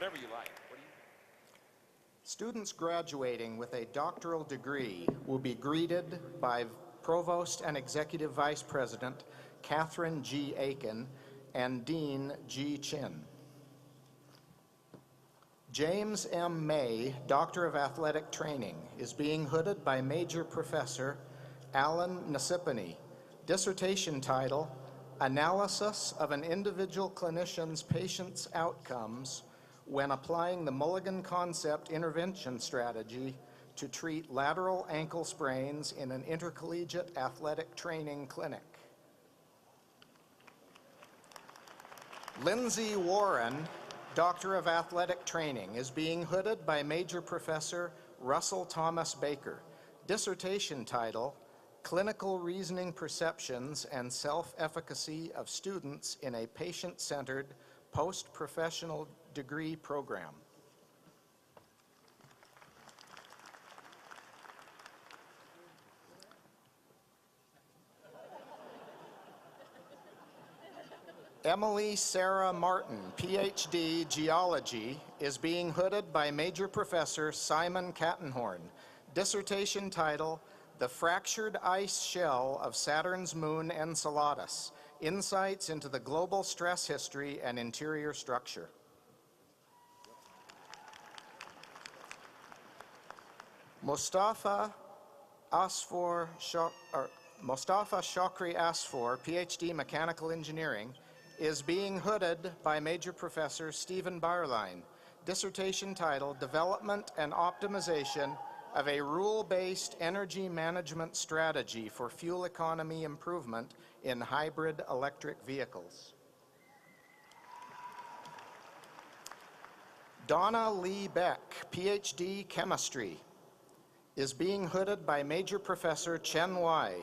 whatever you like. What do you? Students graduating with a doctoral degree will be greeted by Provost and Executive Vice President Catherine G. Aiken and Dean G. Chin. James M. May, Doctor of Athletic Training, is being hooded by Major Professor Alan Nasipany. Dissertation title, Analysis of an Individual Clinician's Patient's Outcomes when Applying the Mulligan Concept Intervention Strategy to Treat Lateral Ankle Sprains in an Intercollegiate Athletic Training Clinic. Lindsay Warren, Doctor of Athletic Training, is being hooded by Major Professor Russell Thomas Baker. Dissertation title, Clinical Reasoning Perceptions and Self-Efficacy of Students in a Patient-Centered Post-Professional Degree Program. Emily Sarah Martin, PhD, Geology, is being hooded by Major Professor Simon Kattenhorn. Dissertation title, The Fractured Ice Shell of Saturn's Moon Enceladus, Insights into the Global Stress History and Interior Structure. Mostafa Shokri Asfour, PhD, Mechanical Engineering, is being hooded by Major Professor Stephen Barline. Dissertation title, Development and Optimization of a Rule-Based Energy Management Strategy for Fuel Economy Improvement in Hybrid Electric Vehicles. Donna Lee Beck, PhD, Chemistry, is being hooded by Major Professor Chen Wai.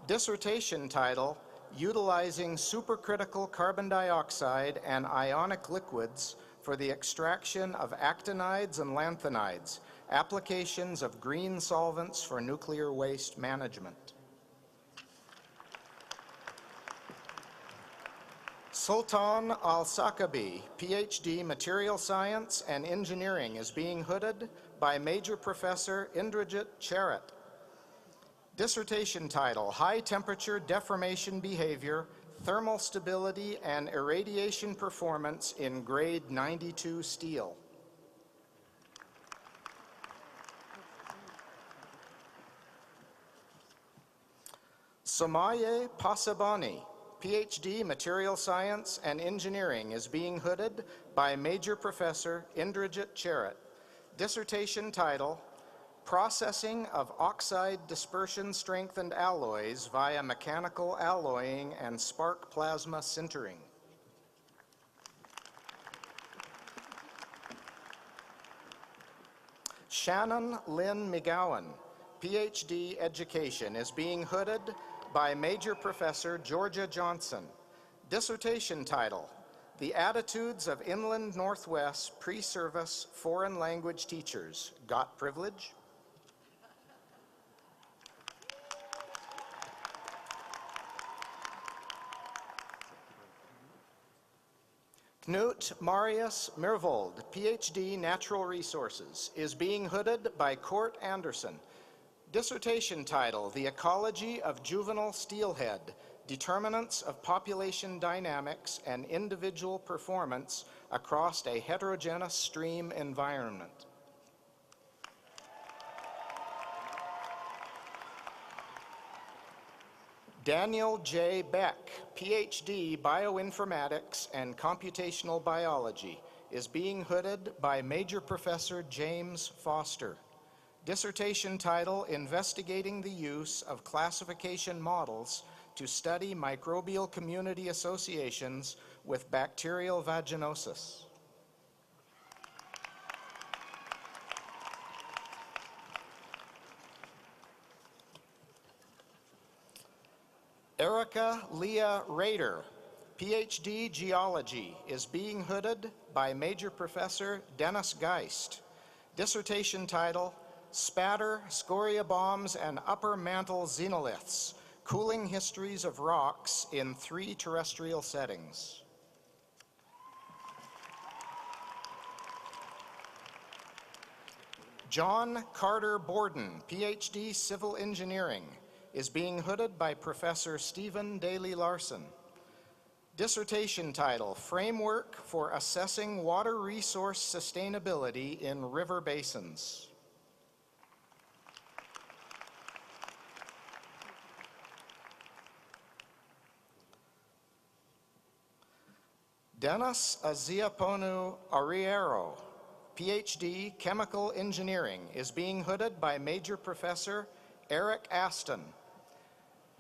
Dissertation title, Utilizing Supercritical Carbon Dioxide and Ionic Liquids for the Extraction of Actinides and Lanthanides, Applications of Green Solvents for Nuclear Waste Management. Sultan Al-Sakabi, PhD, Material Science and Engineering, is being hooded by Major Professor Indrajit Charat. Dissertation title, High Temperature Deformation Behavior, Thermal Stability and Irradiation Performance in Grade 92 Steel. Somaye Pasabani, PhD, Material Science and Engineering, is being hooded by Major Professor Indrajit Charat. Dissertation title, Processing of Oxide Dispersion Strengthened Alloys via Mechanical Alloying and Spark Plasma Sintering. Shannon Lynn McGowan, PhD, Education, is being hooded by Major Professor Georgia Johnson. Dissertation title, The Attitudes of Inland Northwest Pre-Service Foreign Language Teachers. Got privilege? Knut Marius Mirvold, PhD, Natural Resources, is being hooded by Court Anderson. Dissertation title, The Ecology of Juvenile Steelhead, Determinants of Population Dynamics and Individual Performance Across a Heterogeneous Stream Environment. Daniel J. Beck, PhD, Bioinformatics and Computational Biology, is being hooded by Major Professor James Foster. Dissertation title, Investigating the Use of Classification Models to Study Microbial Community Associations with Bacterial Vaginosis. Erica Leah Rader, PhD, Geology, is being hooded by Major Professor Dennis Geist. Dissertation title, Spatter, Scoria Bombs, and Upper Mantle Xenoliths, Cooling Histories of Rocks in 3 Terrestrial Settings. John Carter Borden, PhD, Civil Engineering, is being hooded by Professor Stephen Daly Larson. Dissertation title, Framework for Assessing Water Resource Sustainability in River Basins. Dennis Aziaponu Arriero, PhD, Chemical Engineering, is being hooded by Major Professor Eric Aston.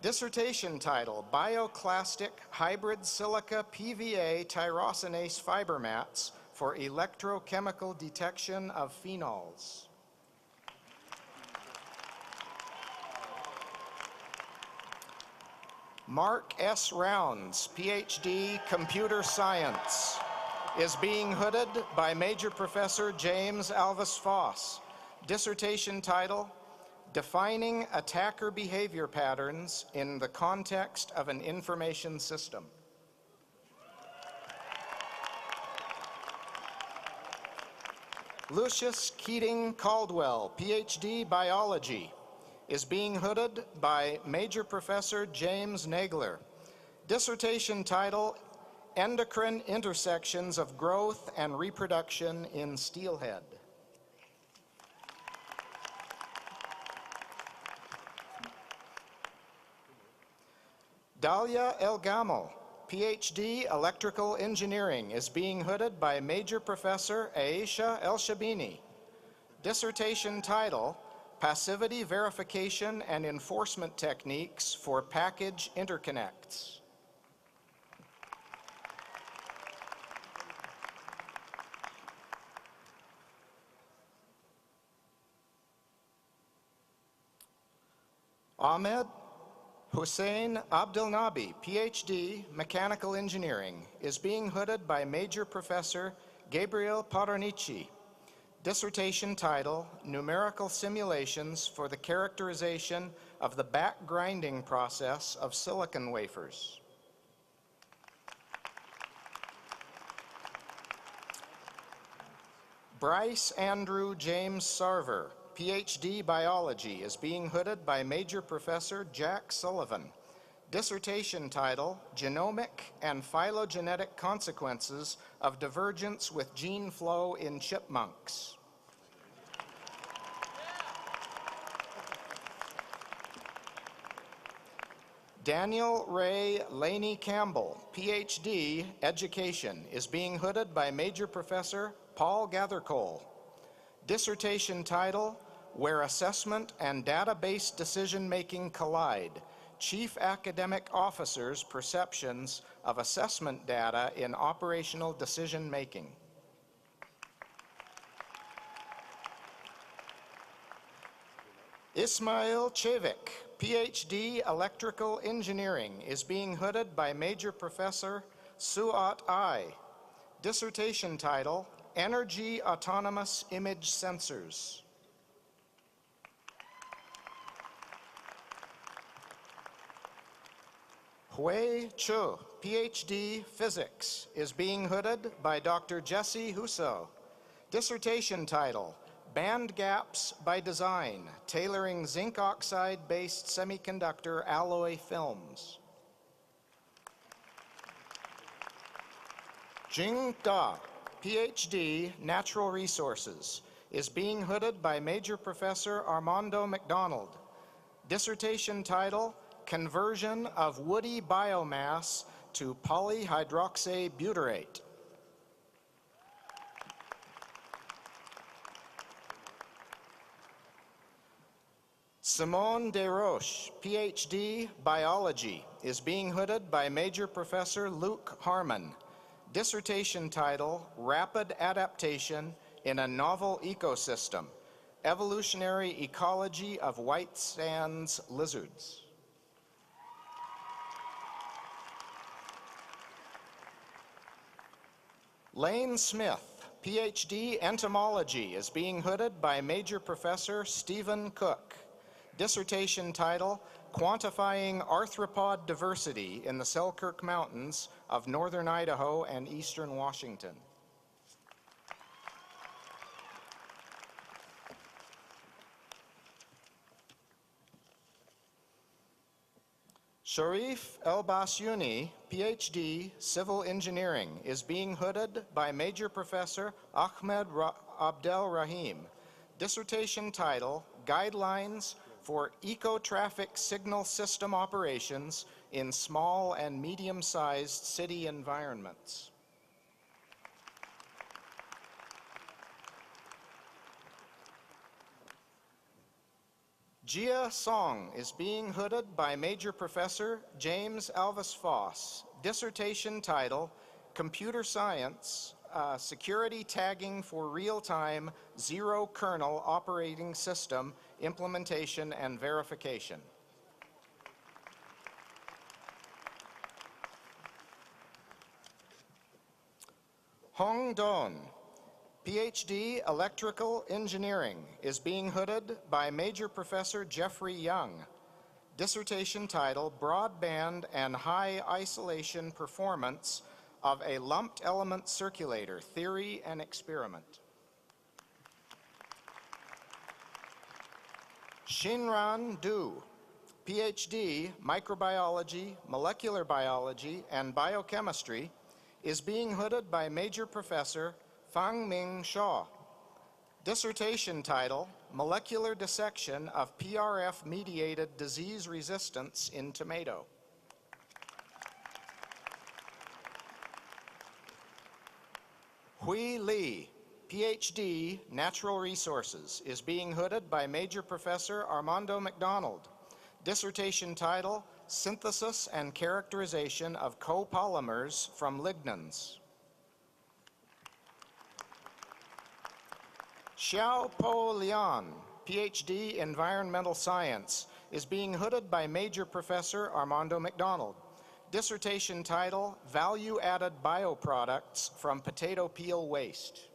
Dissertation title, Bioclastic Hybrid Silica PVA Tyrosinase Fiber Mats for Electrochemical Detection of Phenols. Mark S. Rounds, PhD, Computer Science, is being hooded by Major Professor James Alvis Foss. Dissertation title, Defining Attacker Behavior Patterns in the Context of an Information System. Lucius Keating Caldwell, PhD, Biology, is being hooded by Major Professor James Nagler. Dissertation title, Endocrine Intersections of Growth and Reproduction in Steelhead. Dalia Elgamo, PhD, Electrical Engineering, is being hooded by Major Professor Aisha El-Shabini. Dissertation title, Passivity Verification and Enforcement Techniques for Package Interconnects. Ahmed Hussein Abdelnabi, PhD, Mechanical Engineering, is being hooded by Major Professor Gabriel Paranici. Dissertation title, Numerical Simulations for the Characterization of the Back Grinding Process of Silicon Wafers. Bryce Andrew James Sarver, PhD, Biology, is being hooded by Major Professor Jack Sullivan. Dissertation title, Genomic and Phylogenetic Consequences of Divergence with Gene Flow in Chipmunks. Daniel Ray Laney Campbell, PhD, Education, is being hooded by Major Professor Paul Gathercole. Dissertation title, Where Assessment and Database Decision-Making Collide, Chief Academic Officer's Perceptions of Assessment Data in Operational Decision-Making. Ismail Chevik, PhD, Electrical Engineering, is being hooded by Major Professor Suat Ai. Dissertation title, Energy Autonomous Image Sensors. Hui Chu, PhD, Physics, is being hooded by Dr. Jesse Husso. Dissertation title, Band Gaps by Design, Tailoring Zinc Oxide-Based Semiconductor Alloy Films. Jing Da, PhD, Natural Resources, is being hooded by Major Professor Armando McDonald. Dissertation title, Conversion of Woody Biomass to Polyhydroxybutyrate. Simone Desroches, PhD, Biology, is being hooded by Major Professor Luke Harmon. Dissertation title, Rapid Adaptation in a Novel Ecosystem, Evolutionary Ecology of White Sands Lizards. Lane Smith, PhD, Entomology, is being hooded by Major Professor Stephen Cook. Dissertation title, Quantifying Arthropod Diversity in the Selkirk Mountains of Northern Idaho and Eastern Washington. Sharif El-Basyuni, PhD, Civil Engineering, is being hooded by Major Professor Ahmed Abdel Rahim. Dissertation title, Guidelines for Eco-Traffic Signal System Operations in Small and Medium-Sized City Environments. Jia Song is being hooded by Major Professor James Alvis Foss. Dissertation title, Computer Science, Security Tagging for Real-Time Zero Kernel Operating System Implementation and Verification. Hong Don, PhD Electrical Engineering, is being hooded by Major Professor Jeffrey Young. Dissertation title, Broadband and High Isolation Performance of a Lumped Element Circulator, Theory and Experiment. Shinran Du, PhD Microbiology, Molecular Biology, and Biochemistry, is being hooded by Major Professor Fangming Shaw. Dissertation title, Molecular Dissection of PRF-Mediated Disease Resistance in Tomato. Hui Li, PhD, Natural Resources, is being hooded by Major Professor Armando McDonald. Dissertation title, Synthesis and Characterization of Copolymers from Lignans. Xiao Po Lian, PhD, Environmental Science, is being hooded by Major Professor Armando McDonald. Dissertation title, Value-Added Bioproducts from Potato Peel Waste.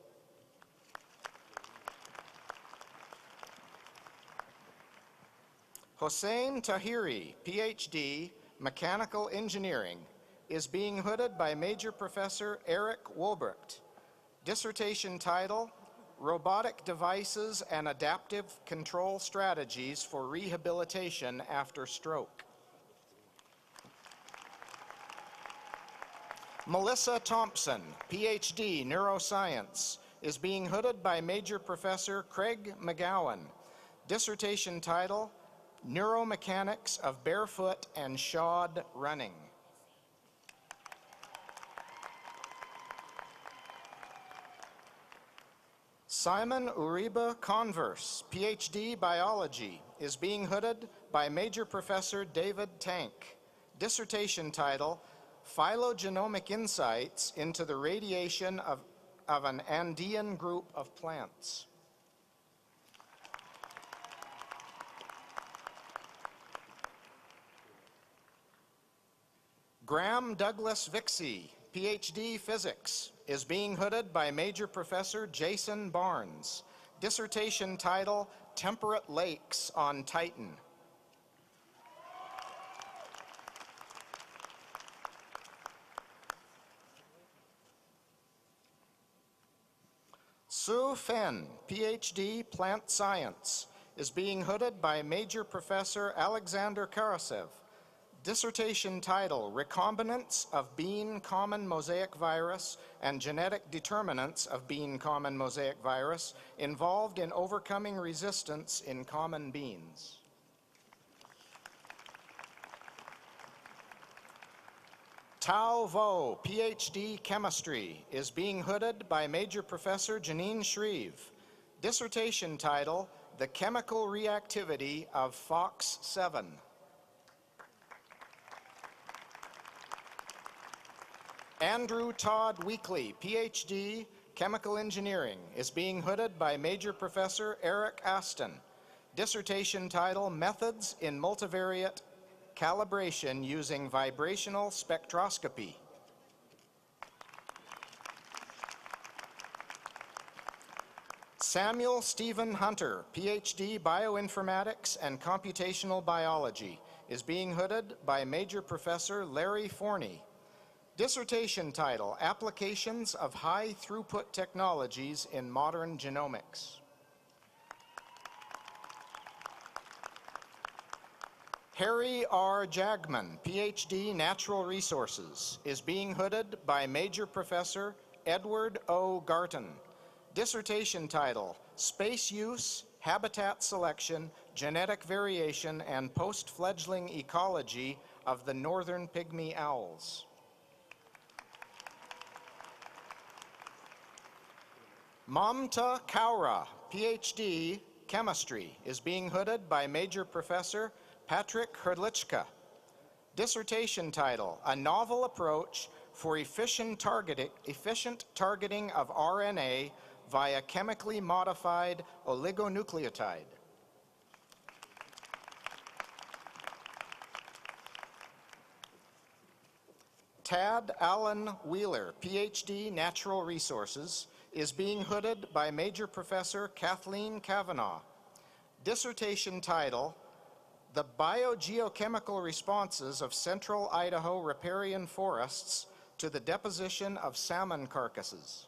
Hossein Tahiri, PhD, Mechanical Engineering, is being hooded by Major Professor Eric Wolbrecht. Dissertation title, Robotic Devices and Adaptive Control Strategies for Rehabilitation After Stroke. Melissa Thompson, PhD, Neuroscience, is being hooded by Major Professor Craig McGowan. Dissertation title, Neuromechanics of Barefoot and Shod Running. Simon Uribe Converse, PhD Biology, is being hooded by Major Professor David Tank. Dissertation title, Phylogenomic Insights into the Radiation of an Andean Group of Plants. Graham Douglas Vixie, PhD Physics, is being hooded by Major Professor Jason Barnes. Dissertation title, Temperate Lakes on Titan. Sue Fenn, PhD Plant Science, is being hooded by Major Professor Alexander Karasev. Dissertation title, Recombinants of Bean Common Mosaic Virus and Genetic Determinants of Bean Common Mosaic Virus Involved in Overcoming Resistance in Common Beans. Tao Vo, PhD Chemistry, is being hooded by Major Professor Janine Shreve. Dissertation title, The Chemical Reactivity of FOX7. Andrew Todd Weekly, PhD, Chemical Engineering, is being hooded by Major Professor Eric Aston. Dissertation title, Methods in Multivariate Calibration Using Vibrational Spectroscopy. Samuel Stephen Hunter, PhD, Bioinformatics and Computational Biology, is being hooded by Major Professor Larry Forney. Dissertation title, Applications of High Throughput Technologies in Modern Genomics. Harry R. Jagman, PhD, Natural Resources, is being hooded by Major Professor Edward O. Garton. Dissertation title, Space Use, Habitat Selection, Genetic Variation, and Post-Fledgling Ecology of the Northern Pygmy Owls. Mamta Kaura, PhD, Chemistry, is being hooded by Major Professor Patrick Hrdlichka. Dissertation title, A Novel Approach for Efficient Targeting of RNA via Chemically Modified Oligonucleotide. Tad Allen Wheeler, PhD, Natural Resources, is being hooded by Major Professor Kathleen Kavanaugh. Dissertation title, The Biogeochemical Responses of Central Idaho Riparian Forests to the Deposition of Salmon Carcasses.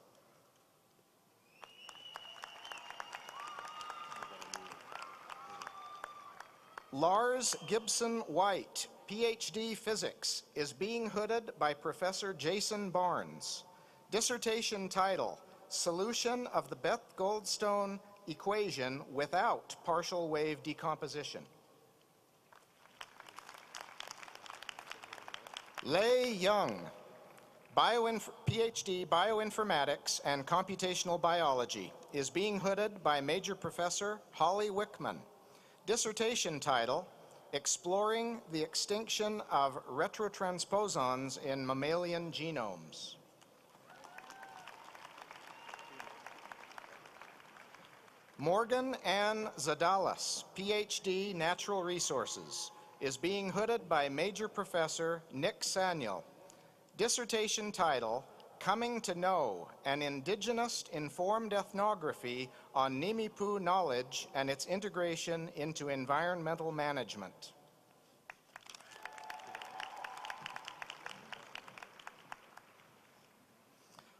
Lars Gibson White, PhD, Physics, is being hooded by Professor Jason Barnes. Dissertation title, Solution of the Beth Goldstone Equation without partial wave decomposition. Lei Young, PhD, Bioinformatics and Computational Biology, is being hooded by Major Professor Holly Wickman. Dissertation title, Exploring the Extinction of Retrotransposons in Mammalian Genomes. Morgan Ann Zadalis, PhD, Natural Resources, is being hooded by Major Professor Nick Sanyal. Dissertation title, Coming to Know, an Indigenous Informed Ethnography on Nimipu Knowledge and its Integration into Environmental Management.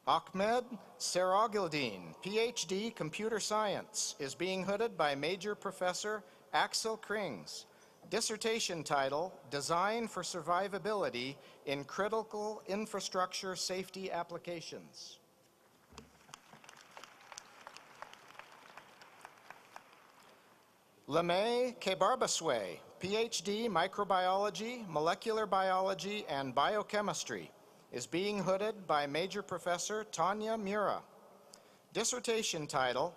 Ahmed Seragildeen, PhD, Computer Science, is being hooded by Major Professor Axel Krings. Dissertation title, Design for Survivability in Critical Infrastructure Safety Applications. Lemay Kebarbaswe, PhD, Microbiology, Molecular Biology, and Biochemistry, is being hooded by Major Professor Tanya Mura. Dissertation title,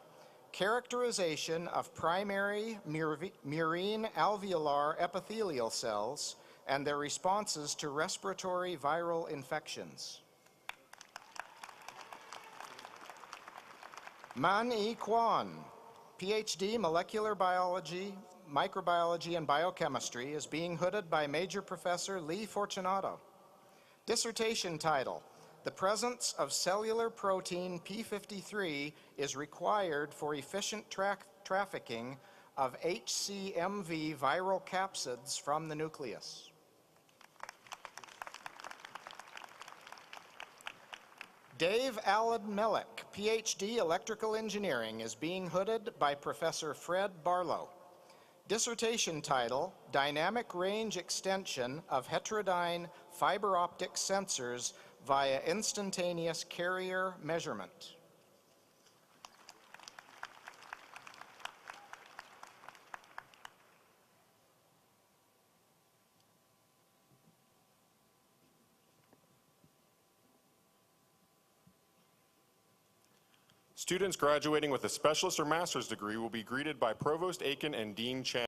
Characterization of Primary Murine Alveolar Epithelial Cells and Their Responses to Respiratory Viral Infections. Man-Yi Kwan, PhD, Molecular Biology, Microbiology, and Biochemistry, is being hooded by Major Professor Lee Fortunato. Dissertation title, The Presence of Cellular Protein P53 is Required for Efficient Trafficking of HCMV Viral Capsids from the Nucleus. Dave Allen Mellick, PhD, Electrical Engineering, is being hooded by Professor Fred Barlow. Dissertation title, Dynamic Range Extension of Heterodyne Fiber Optic Sensors via Instantaneous Carrier Measurement. Students graduating with a specialist or master's degree will be greeted by Provost Aiken and Dean Chan.